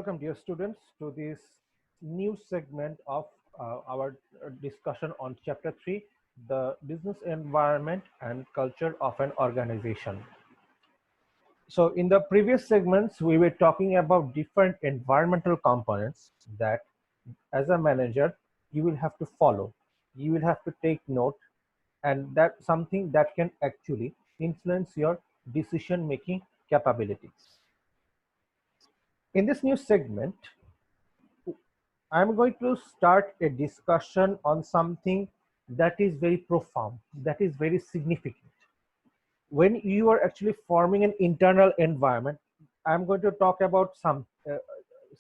welcome, dear students, to this new segment of our discussion on Chapter 3, the business environment and culture of an organization. So, in the previous segments, we were talking about different environmental components that, as a manager, you will have to follow, you will have to take note, and that's something that can actually influence your decision making capabilities. In this new segment, I'm going to start a discussion on something that is very profound, that is very significant. When you are actually forming an internal environment, I'm going to talk about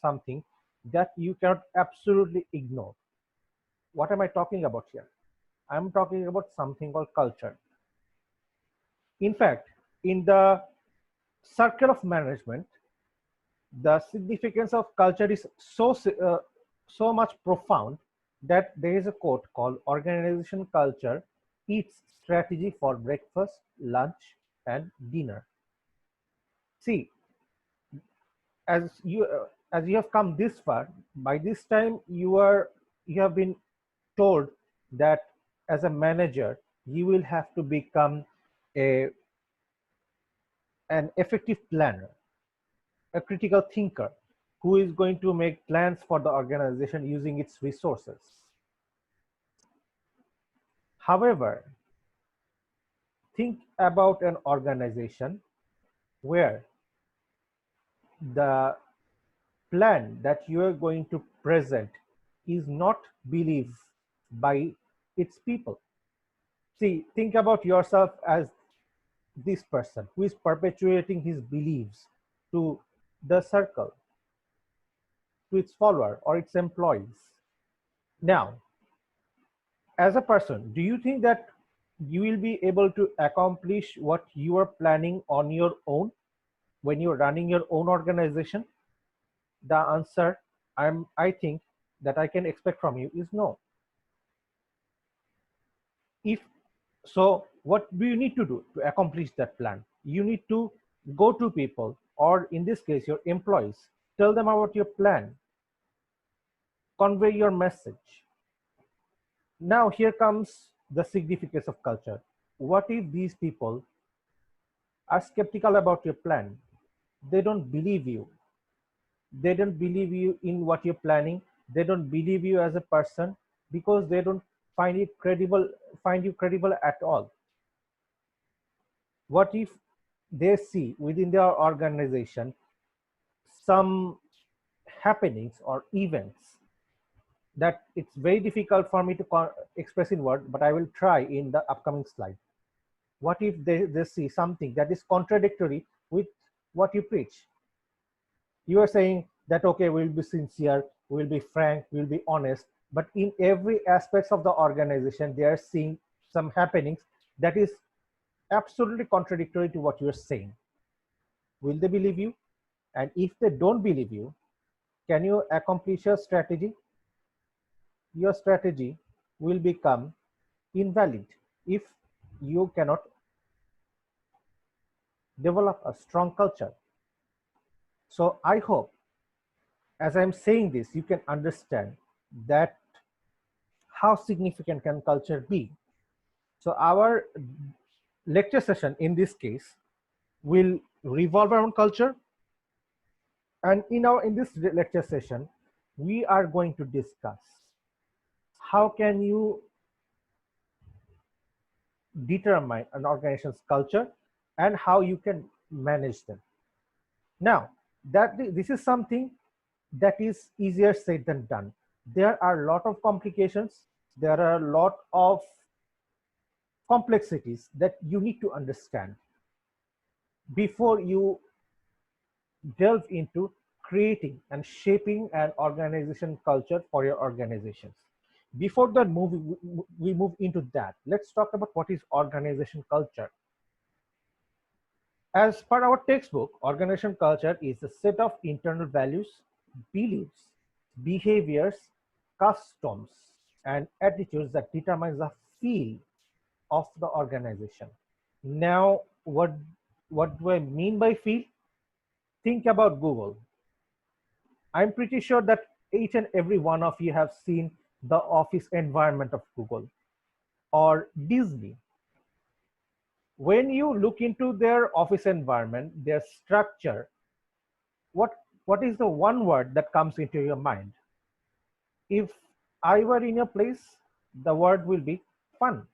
something that you cannot absolutely ignore. What am I talking about here? I'm talking about something called culture. In fact, in the circle of management, the significance of culture is so much profound that there is a quote called organization culture eats strategy for breakfast, lunch, and dinner. See, as you have come this far, by this time you have been told that as a manager you will have to become a an effective planner, a critical thinker who is going to make plans for the organization using its resources. However, think about an organization where the plan that you are going to present is not believed by its people. See, think about yourself as this person who is perpetuating his beliefs to the circle, to its follower or its employees. Now, as a person, do you think that you will be able to accomplish what you are planning on your own when you're running your own organization? The answer I think that I can expect from you is no. If so, what do you need to do to accomplish that plan? You need to go to people, or in this case your employees, tell them about your plan, convey your message. Now here comes the significance of culture. What if these people are skeptical about your plan? They don't believe you. They don't believe you in what you're planning. They don't believe you as a person because they don't find you credible at all. What if they see within their organization some happenings or events that it's very difficult for me to express in word, but I will try in the upcoming slide. What if they see something that is contradictory with what you preach? You are saying that, okay, we'll be sincere, we'll be frank, we'll be honest, but in every aspects of the organization, they are seeing some happenings that is absolutely contradictory to what you are saying. Will they believe you? And if they don't believe you, can you accomplish your strategy? Your strategy will become invalid if you cannot develop a strong culture. So I hope, as I'm saying this, you can understand that how significant can culture be. So our lecture session in this case will revolve around culture, and in this lecture session we are going to discuss how can you determine an organization's culture and how you can manage them. Now, this is something that is easier said than done. There are a lot of complications, there are a lot of complexities that you need to understand before you delve into creating and shaping an organization culture for your organizations. Before that we move into that, let's talk about what is organization culture. As per our textbook, organization culture is a set of internal values, beliefs, behaviors, customs, and attitudes that determines the feel of the organization. Now, what do I mean by feel? Think about Google. I'm pretty sure that each and every one of you have seen the office environment of Google or Disney. When you look into their office environment, their structure, what what is the one word that comes into your mind? If I were in your place, the word will be fun.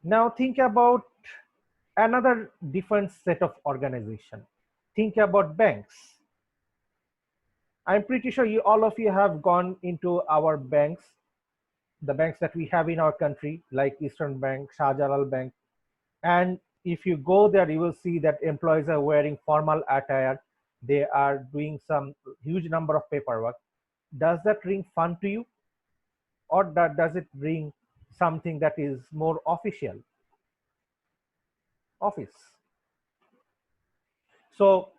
Now think about another different set of organization. Think about banks. I'm pretty sure all of you have gone into our banks, the banks that we have in our country, like Eastern Bank, Shahjalal Bank. And if you go there, you will see that employees are wearing formal attire. They are doing some huge number of paperwork. Does that ring fun to you? Or does it ring something that is more official? Office. So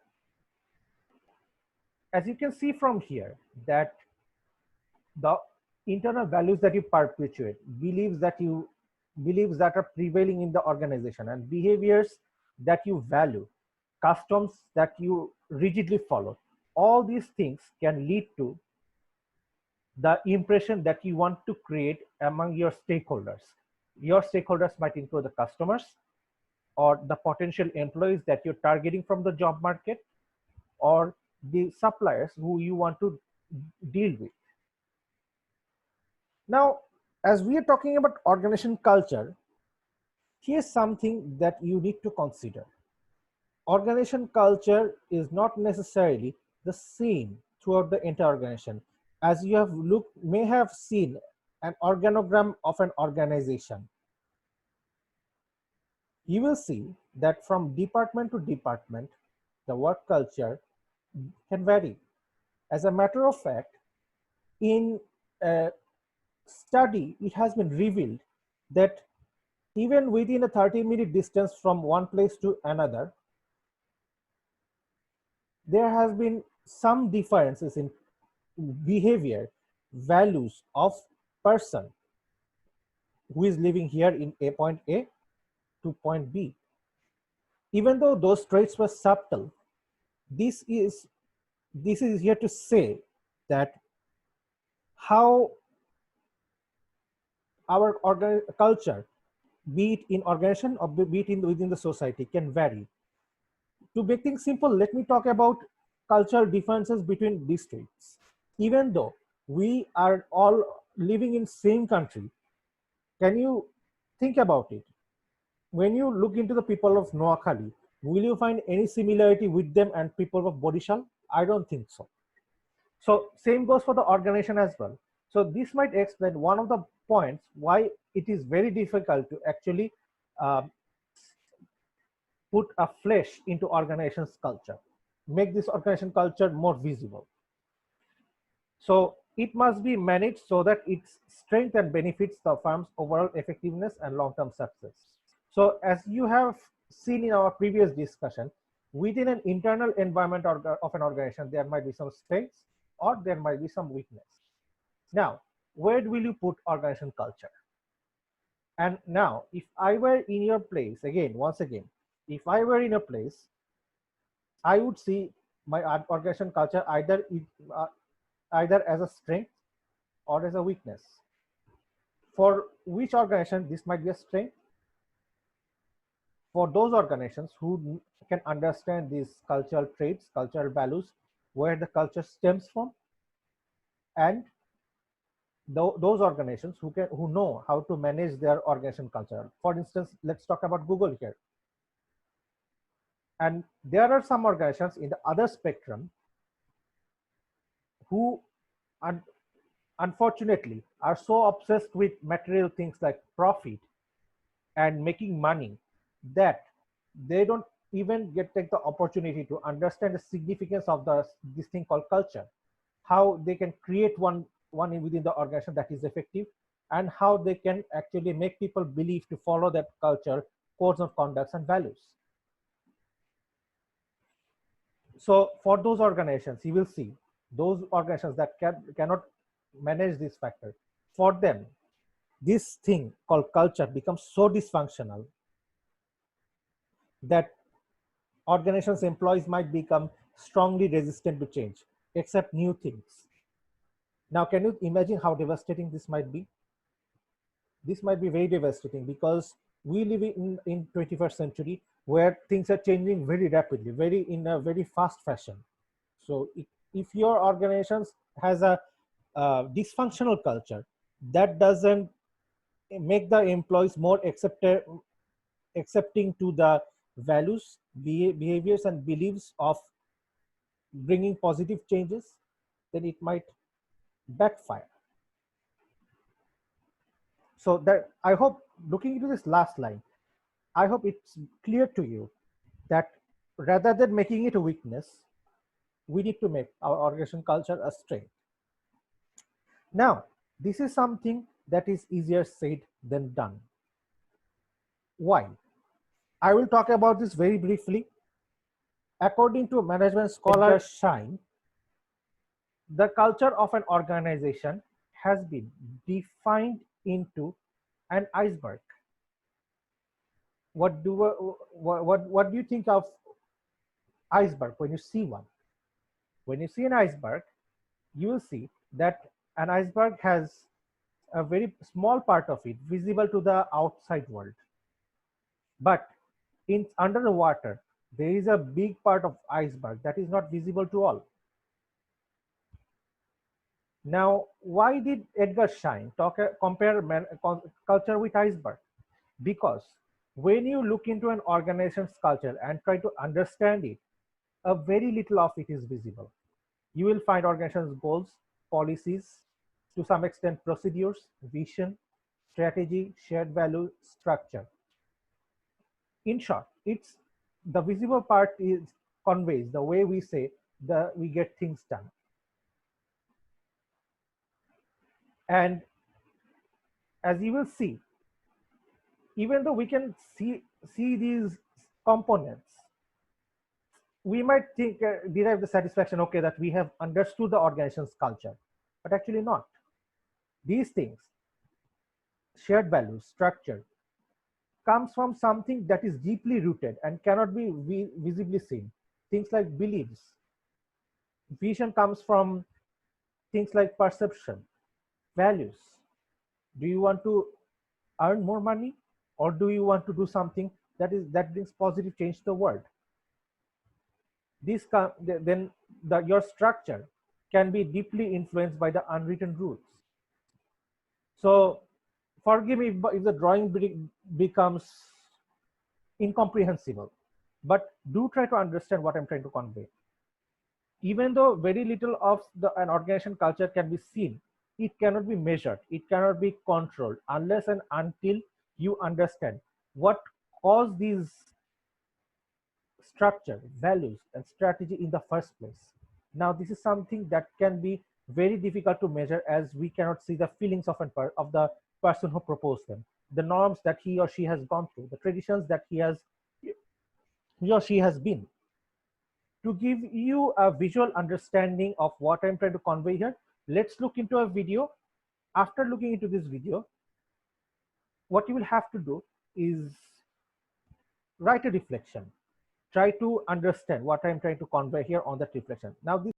as you can see from here, that the internal values that you perpetuate, beliefs that are prevailing in the organization, and behaviors that you value, customs that you rigidly follow, all these things can lead to the impression that you want to create among your stakeholders. Your stakeholders might include the customers or the potential employees that you're targeting from the job market, or the suppliers who you want to deal with. Now, as we are talking about organization culture, here's something that you need to consider. Organization culture is not necessarily the same throughout the entire organization. As you may have seen an organogram of an organization, you will see that from department to department, the work culture can vary. As a matter of fact, in a study, it has been revealed that even within a 30-minute distance from one place to another, there has been some differences in behavior, values of person who is living here in point A to point B. Even though those traits were subtle, this is here to say that how our culture, be it in organization or be it within the society, can vary. To make things simple, let me talk about cultural differences between districts. Even though we are all living in same country, can you think about it? When you look into the people of Noakhali, will you find any similarity with them and people of Bodishal? I don't think so. So same goes for the organization as well. So this might explain one of the points why it is very difficult to actually uh, put a flesh into organization's culture, make this organization culture more visible. So it must be managed so that its strength and benefits the firm's overall effectiveness and long-term success. So as you have seen in our previous discussion, within an internal environment of an organization, there might be some strengths or there might be some weakness. Now, where will you put organization culture? And now, if I were in your place, once again, if I were in a place, I would see my organization culture either as a strength or as a weakness. For which organization this might be a strength? For those organizations who can understand these cultural traits, cultural values, where the culture stems from, and those organizations who know how to manage their organization culture. For instance, let's talk about Google here. And there are some organizations in the other spectrum who unfortunately are so obsessed with material things like profit and making money that they don't even take the opportunity to understand the significance of this thing called culture, how they can create one within the organization that is effective, and how they can actually make people believe to follow that culture, codes of conducts and values. So for those organizations, you will see those organizations that cannot manage this factor. For them, this thing called culture becomes so dysfunctional that organizations' employees might become strongly resistant to change, accept new things. Now, can you imagine how devastating this might be? This might be very devastating because we live in 21st century where things are changing very rapidly, very in a very fast fashion. So if your organizations has a dysfunctional culture that doesn't make the employees more accepting to the values, behaviors and beliefs of bringing positive changes, then it might backfire. So that I hope, looking into this last line, I hope it's clear to you that rather than making it a weakness, we need to make our organization culture a strength. Now, this is something that is easier said than done. Why? I will talk about this very briefly. According to management scholar Shine, the culture of an organization has been defined into an iceberg. What do you think of iceberg when you see one? When you see an iceberg, you will see that an iceberg has a very small part of it visible to the outside world, but in under the water there is a big part of iceberg that is not visible to all. Now, why did Edgar Schein compare culture with iceberg? Because when you look into an organization's culture and try to understand it, a very little of it is visible. You will find organizations' goals, policies, to some extent procedures, vision, strategy, shared value, structure. In short, it's the visible part is conveys the way we say we get things done. And as you will see, even though we can see these components, we might think derive the satisfaction, okay, that we have understood the organization's culture, but actually not. These things, shared values, structure, comes from something that is deeply rooted and cannot be visibly seen. Things like beliefs. Vision comes from things like perception, values. Do you want to earn more money, or do you want to do something that brings positive change to the world? Then your structure can be deeply influenced by the unwritten rules. So forgive me if the drawing becomes incomprehensible, but do try to understand what I'm trying to convey. Even though very little of an organization culture can be seen, it cannot be measured, it cannot be controlled unless and until you understand what caused these structure, values, and strategy in the first place. Now, this is something that can be very difficult to measure, as we cannot see the feelings of the person who proposed them, the norms that he or she has gone through, the traditions that he or she has been. To give you a visual understanding of what I'm trying to convey here, let's look into a video. After looking into this video, what you will have to do is write a reflection. Try to understand what I'm trying to convey here on that reflection. Now, this